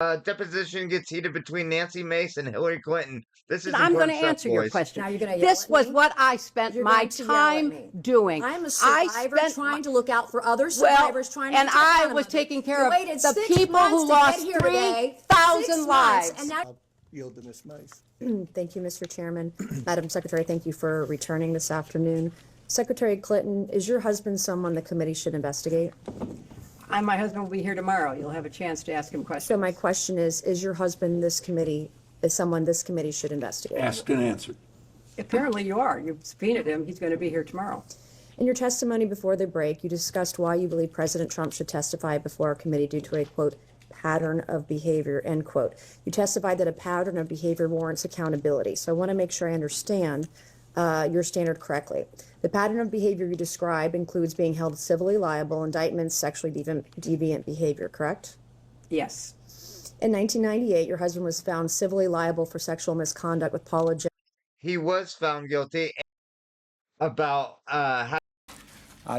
Deposition gets heated between Nancy Mace and Hillary Clinton. This is I'm going to important stuff, answer your boys. question. Now you're going to yell This at was me? what I spent You're my going to yell at time me. doing. I'm a I survivor spent trying my- to look out for other survivors, trying to and get to the I bottom was of it. taking care You of waited the 6 people months who to lost get here today. 3,000 6 months, lives. and now Yield to Ms. Mace. Thank you, Mr. Chairman. Madam Secretary, thank you for returning this afternoon. Secretary Clinton, is your husband someone the committee should investigate? My husband will be here tomorrow. You'll have a chance to ask him questions. So my question is your husband someone this committee should investigate? Asked and answered. Apparently you are. You've subpoenaed him. He's going to be here tomorrow. In your testimony before the break, you discussed why you believe President Trump should testify before a committee due to a, quote, pattern of behavior, end quote. You testified that a pattern of behavior warrants accountability. So I want to make sure I understand your standard correctly. The pattern of behavior you describe includes being held civilly liable, indictments, sexually deviant behavior, correct? Yes. In 1998, your husband was found civilly liable for sexual misconduct with Paula. He was found guilty about I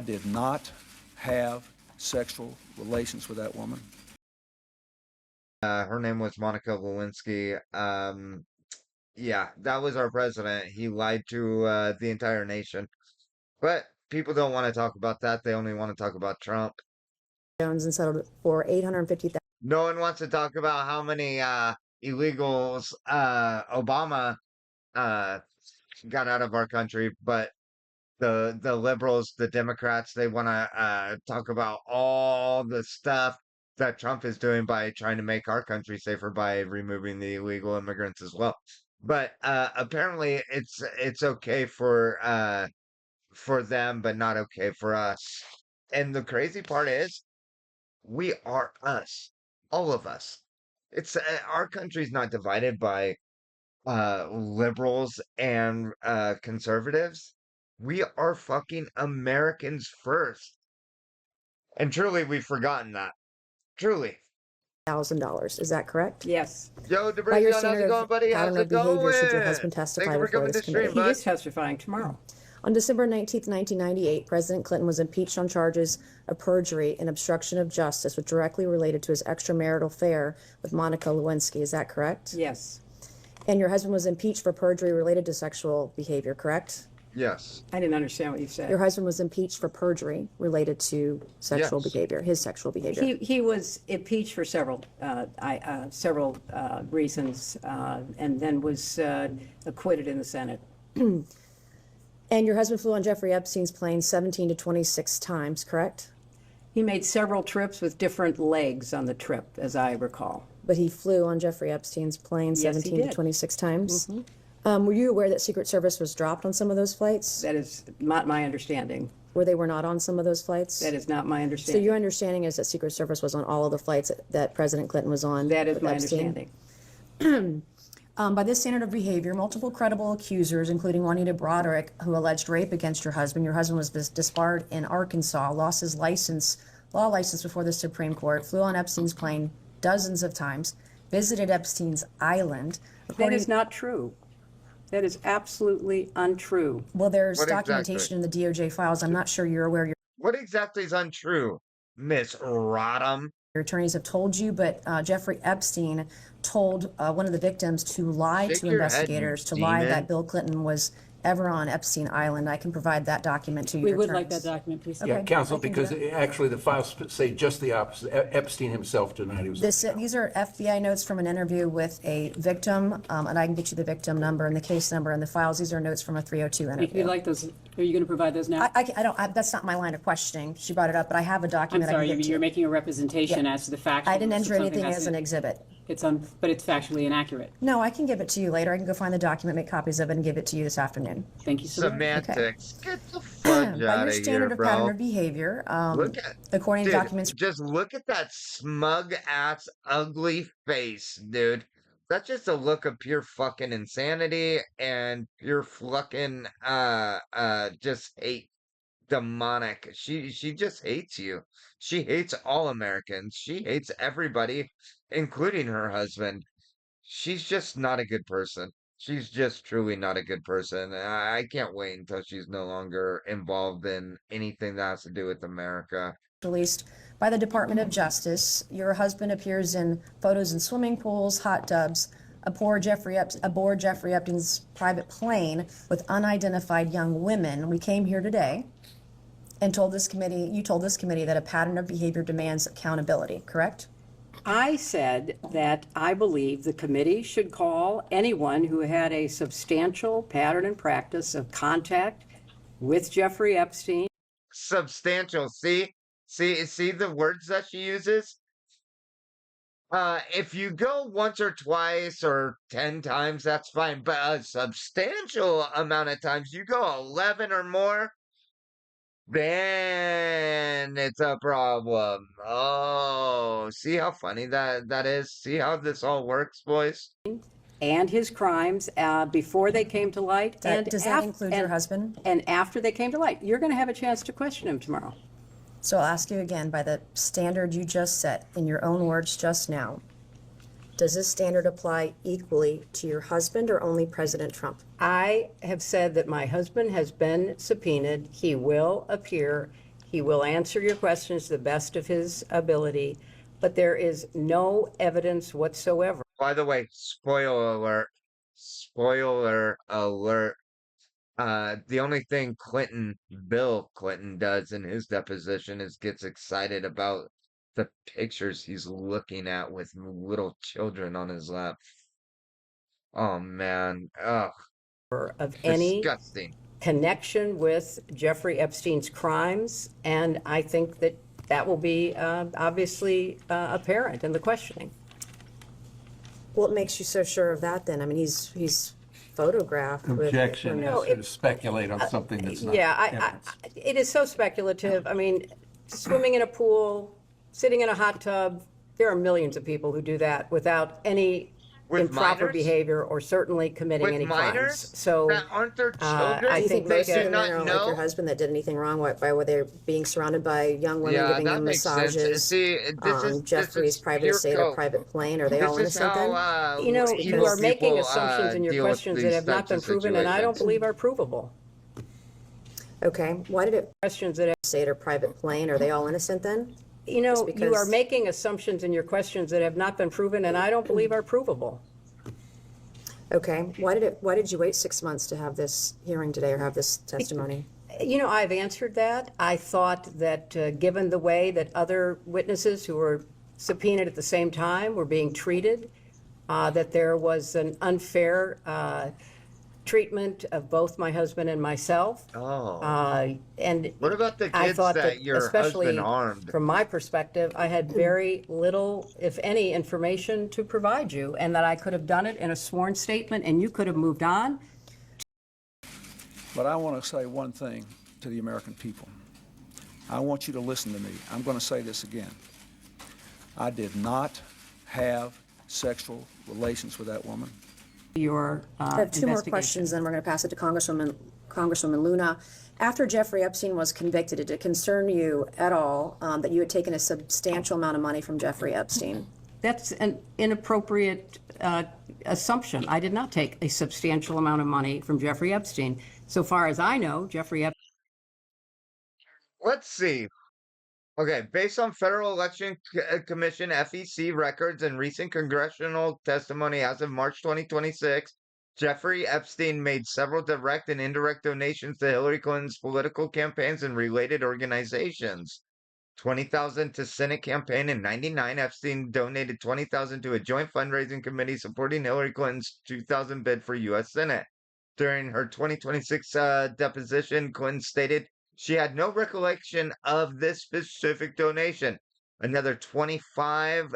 did not have sexual relations with that woman. her name was Monica Lewinsky. Yeah, that was our president. He lied to the entire nation. But people don't want to talk about that. They only want to talk about Trump. Jones and settled for $850,000. No one wants to talk about how many illegals Obama got out of our country, but the liberals, the Democrats, they want to talk about all the stuff that Trump is doing by trying to make our country safer by removing the illegal immigrants as well. But apparently, it's okay for them, but not okay for us. And the crazy part is, we are us, all of us. It's our country's not divided by liberals and conservatives. We are fucking Americans first. And truly, we've forgotten that. Truly. Is that correct? Yes. Yo, By your Deposition, how's it standard going, of buddy? How's pattern it of behavior, should your going? husband Thank testify you for before coming this to stream, committee? He bud. is testifying tomorrow. On December 19th, 1998, President Clinton was impeached on charges of perjury and obstruction of justice, which directly related to his extramarital affair with Monica Lewinsky. Is that correct? Yes. And your husband was impeached for perjury related to sexual behavior, correct? Yes. I didn't understand what you said. Your husband was impeached for perjury related to sexual Yes. behavior, his sexual behavior. He was impeached for several reasons, and then was acquitted in the Senate. And your husband flew on Jeffrey Epstein's plane 17 to 26 times, correct? He made several trips with different legs on the trip, as I recall. But he flew on Jeffrey Epstein's plane Yes, he 17 to did. 26 times? Were you aware that Secret Service was dropped on some of those flights? That is not my understanding. Where they were not on some of those flights? That is not my So understanding. your understanding is that Secret Service was on all of the flights that President Clinton was on? That is with my Epstein? understanding. By this standard of behavior, multiple credible accusers, including Juanita Broderick, who alleged rape against your husband was disbarred in Arkansas, lost his law license before the Supreme Court, flew on Epstein's plane dozens of times, visited Epstein's island. That is not true. That is absolutely untrue. Well, there's What documentation in the DOJ files. I'm not sure you're aware. What exactly is untrue, Miss Rodham? Your attorneys have told you, but Jeffrey Epstein told one of the victims to lie Shake to your head, you investigators, to lie demon. that Bill Clinton was ever on Epstein Island. I can provide that document to you. We would like that document, please. Okay. Yeah, counsel, I can do because actually the files say just the opposite. Epstein himself denied he was. These are FBI notes from an interview with a victim, and I can get you the victim number and the case number and the files. These are notes from a 302 If interview. you'd like those, are you going to provide those now? I don't. That's not my line of questioning. She brought it up, but I have a I'm document. sorry, I can get to you're you. making a representation as to the facts. I didn't enter anything as an exhibit. But it's factually inaccurate. No, I can give it to you later. I can go find the document, make copies of it, and give it to you this afternoon. Thank you so much. Semantics. Get the fudge By out your of standard here, of pattern bro. of behavior, Look at, according to dude, documents. just look at that smug ass ugly face, dude. That's just a look of pure fucking insanity and pure fucking just hate. Demonic. She just hates you. She hates all Americans. She hates everybody, including her husband. She's just not a good person. She's just truly not a good person. I can't wait until she's no longer involved in anything that has to do with America. Released by the Department of Justice. Your husband appears in photos in swimming pools, hot tubs, aboard Jeffrey Epstein's private plane with unidentified young women. We came here today and you told this committee that a pattern of behavior demands accountability, correct? I said that I believe the committee should call anyone who had a substantial pattern and practice of contact with Jeffrey Epstein. Substantial. See the words that she uses? If you go once or twice or 10 times, that's fine. But a substantial amount of times, you go 11 or more, then it's a problem. Oh, see how funny that is? See how this all works, boys? And his crimes before they came to light. Does that include your husband? And after they came to light. You're going to have a chance to question him tomorrow. So I'll ask you again, by the standard you just set, in your own words just now, does this standard apply equally to your husband or only President Trump? I have said that my husband has been subpoenaed. He will appear. He will answer your questions to the best of his ability. But there is no evidence whatsoever. By the way, spoiler alert. Spoiler alert. The only thing Bill Clinton does in his deposition is gets excited about the pictures he's looking at with little children on his lap. Oh man. Ugh. Of any Disgusting. connection with Jeffrey Epstein's crimes. And I think that that will be obviously apparent in the questioning. What makes you so sure of that then? I mean, he's photographed with... Objection No, is to speculate on something that's not evidence. It is so speculative. I mean, swimming in a pool, sitting in a hot tub, there are millions of people who do that without any With improper minors? behavior or certainly committing With any minors? crimes. So That aren't their children? I Do you think think most they of do the not men are like know? your husband that did anything wrong? Why were they being surrounded by young women Yeah, giving that them makes sense. massages See, this is Jeffrey's private pure estate or coke. private plane? Are they all This is innocent then? how you know, you evil are making people, assumptions in your deal with questions that these have not types been of proven and I don't situations. believe are provable. Okay, why did it Questions that have estate or private plane? Are they all innocent then? You know, Just you are because- making assumptions in your questions that have not been proven and I don't believe are provable. Okay, why did you wait 6 months to have this hearing today or have this testimony? You know, I've answered that. I thought that given the way that other witnesses who were subpoenaed at the same time were being treated, that there was an unfair treatment of both my husband and myself. Oh. And What about the I kids thought that your especially husband harmed? from my perspective, I had very little, if any, information to provide you, and that I could have done it in a sworn statement, and you could have moved on. But I want to say one thing to the American people. I want you to listen to me. I'm going to say this again. I did not have sexual relations with that woman. Your I have two more investigation. questions, then we're going to pass it to Congresswoman Luna. After Jeffrey Epstein was convicted, did it concern you at all that you had taken a substantial amount of money from Jeffrey Epstein? That's an inappropriate assumption. I did not take a substantial amount of money from Jeffrey Epstein. So far as I know, Jeffrey Epstein. Let's see. Okay, based on Federal Election Commission FEC records and recent congressional testimony as of March 2026, Jeffrey Epstein made several direct and indirect donations to Hillary Clinton's political campaigns and related organizations. 20,000 to Senate campaign in 99. Epstein donated 20,000 to a joint fundraising committee supporting Hillary Clinton's 2000 bid for U.S. Senate. During her 2026 deposition, Clinton stated she had no recollection of this specific donation. Another 25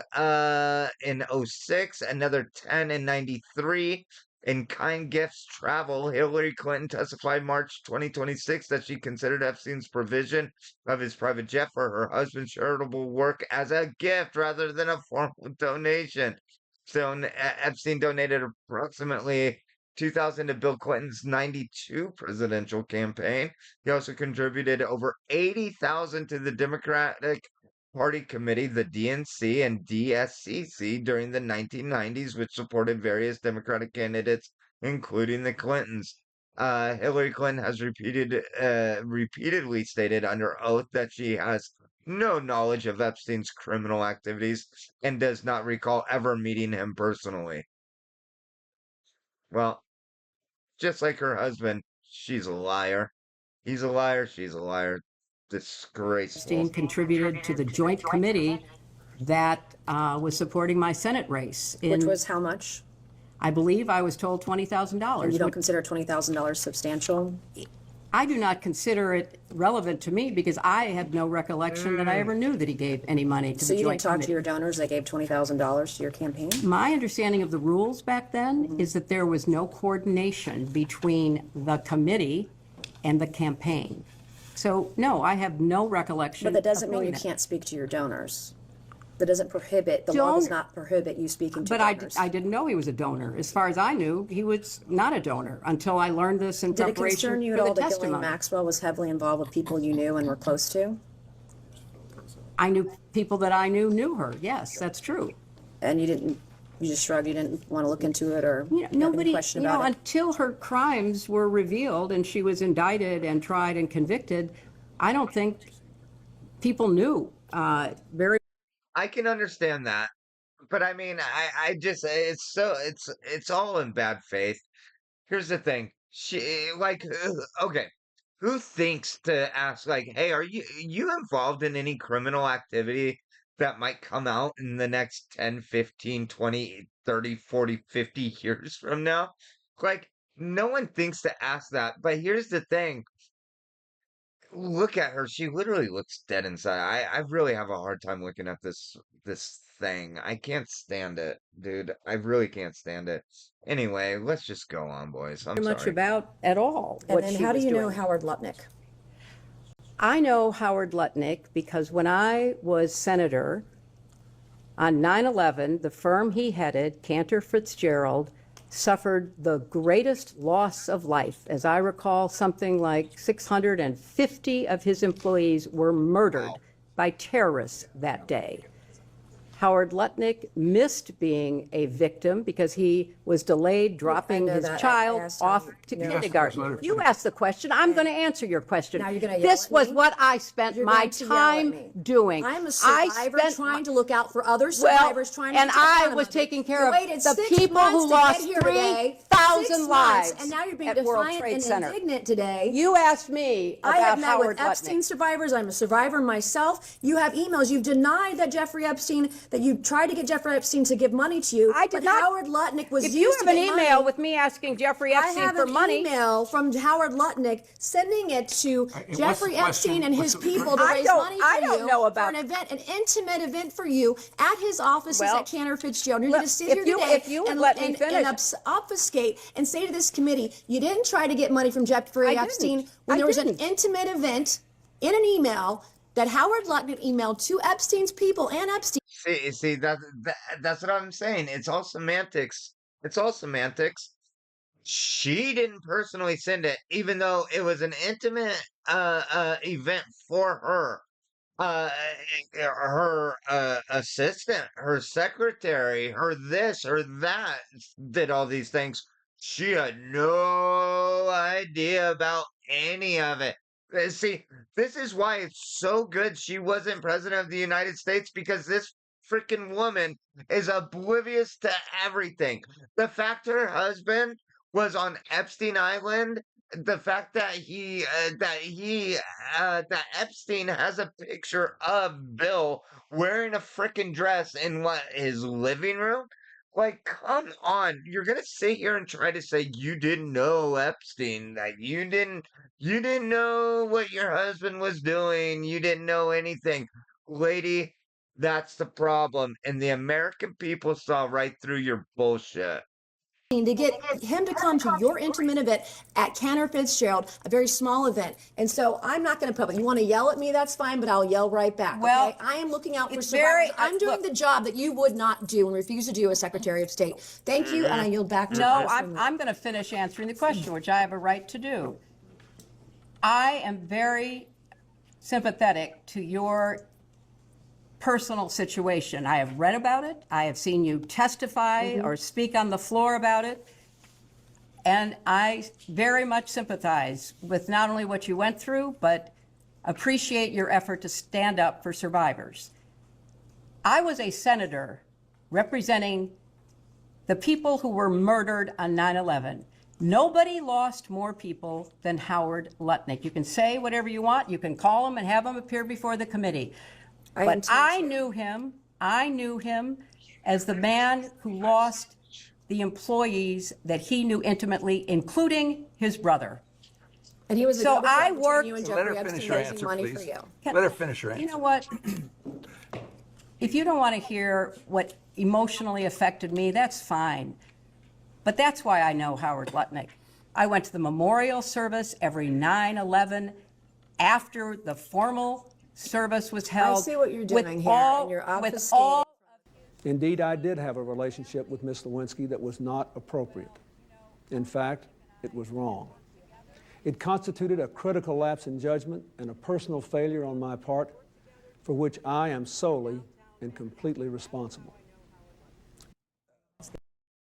in 06, another 10 in 93. In kind gifts travel, Hillary Clinton testified March 2026 that she considered Epstein's provision of his private jet for her husband's charitable work as a gift rather than a formal donation. So Epstein donated approximately 2,000 to Bill Clinton's 92 presidential campaign. He also contributed over 80,000 to the Democratic Party Committee, the DNC and DSCC, during the 1990s, which supported various Democratic candidates, including the Clintons. Hillary Clinton has repeatedly stated under oath that she has no knowledge of Epstein's criminal activities and does not recall ever meeting him personally. Well, just like her husband, she's a liar. He's a liar, she's a liar. Disgraceful. Epstein contributed to the joint committee that was supporting my Senate race. Which was how much? I believe I was told And $20,000. you don't consider $20,000 substantial? I do not consider it relevant to me because I had no recollection that I ever knew that he gave any money to So the you joint didn't talk to committee. your donors, they gave $20,000 to your campaign? My understanding of the rules back then is that there was no coordination between the committee and the campaign. So, no, I have no recollection. But that doesn't of mean knowing you that. can't speak to your donors. That doesn't prohibit, the law does not prohibit you speaking to But donors. I didn't know he was a donor. As far as I knew, he was not a donor until I learned this in Did it preparation concern you at for all the that Ghislaine testimony. Maxwell was heavily involved with people you knew and were close to? I knew people that I knew her. Yes, that's true. And you just shrugged, you didn't want to look into it or You know, have any nobody, question you know, about it? until her crimes were revealed and she was indicted and tried and convicted, I don't think people knew very. I can understand that. But I mean, I just, it's all in bad faith. Here's the thing. Okay, who thinks to ask, like, hey, are you involved in any criminal activity that might come out in the next 10, 15, 20, 30, 40, 50 years from now? Like, no one thinks to ask that. But here's the thing. Look at her. She literally looks dead inside. I really have a hard time looking at this thing. I can't stand it, dude. I really can't stand it. Anyway, let's just go on, boys. I'm much sorry. about at all And what then she how do was you know doing. Howard Lutnick? I know Howard Lutnick because when I was senator on 9/11, the firm he headed, Cantor Fitzgerald, suffered the greatest loss of life. As I recall, something like 650 of his employees were murdered by terrorists that day. Howard Lutnick missed being a victim because he was delayed dropping know his that. I child asked off him. to You asked kindergarten. You asked the question. I'm going to answer your question. Now you're gonna yell This at was me? what I spent You're my going to yell at time me. doing. I'm a I survivor spent trying to look out for other well, survivors trying to and get to the I bottom was of it. taking care You of waited the 6 people months who to lost get here today. 3,000 6 months, lives and now you're being at World defiant Trade and Center. indignant today. You asked me I have about met Howard with Epstein Lutnick. survivors. I'm a survivor myself. You have emails. You've denied that Jeffrey Epstein, that you tried to get Jeffrey Epstein to give money to you. I did but not. Howard Lutnick was If used you to have an get email money. with me asking Jeffrey I Epstein have for an money, email from Howard Lutnick sending it to what's Jeffrey the question? Epstein and his What's the- people to I raise don't- money for I don't you know about- for an event, an intimate event for you at his offices Well, at Cantor Fitzgerald. You're look, going to sit if here you- today if you would and, let me and, finish. obfuscate and say to this committee, you didn't try to get money from Jeffrey I didn't. Epstein when I there was didn't. an intimate event in an email that Howard Lutnick emailed to Epstein's people and Epstein. See, that's what I'm saying. It's all semantics. It's all semantics. She didn't personally send it, even though it was an intimate event for her. Her assistant, her secretary, her this, her that did all these things. She had no idea about any of it. See, this is why it's so good she wasn't president of the United States because this freaking woman is oblivious to everything. The fact her husband was on Epstein Island, the fact that that Epstein has a picture of Bill wearing a freaking dress in his living room. Like, come on! You're gonna sit here and try to say you didn't know Epstein, that you didn't know what your husband was doing, you didn't know anything, lady. That's the problem, and the American people saw right through your bullshit. To get him to come to your intimate event at Cantor Fitzgerald, a very small event. And so I'm not going to put up. You want to yell at me, that's fine, but I'll yell right back. Well, okay? I am looking out for it's survivors. very- I'm doing look- the job that you would not do and refuse to do as Secretary of State. Thank you, and I yield back to No, Congresswoman. I'm going to finish answering the question, which I have a right to do. I am very sympathetic to your personal situation. I have read about it. I have seen you testify or speak on the floor about it. And I very much sympathize with not only what you went through, but appreciate your effort to stand up for survivors. I was a senator representing the people who were murdered on 9/11. Nobody lost more people than Howard Lutnick. You can say whatever you want. You can call him and have him appear before the committee. But I knew him as the man who lost the employees that he knew intimately, including his brother. And he was a So go-between I between worked- you and Let Jeffrey her finish Epstein her raising answer, money please. for you. Let her finish her answer. You know what? If you don't want to hear what emotionally affected me, that's fine. But that's why I know Howard Lutnick. I went to the memorial service every 9/11 after the formal service was held. I see what you're doing with here, all- and you're with obfuscating. all Indeed, I did have a relationship with Ms. Lewinsky that was not appropriate. In fact, it was wrong. It constituted a critical lapse in judgment and a personal failure on my part for which I am solely and completely responsible.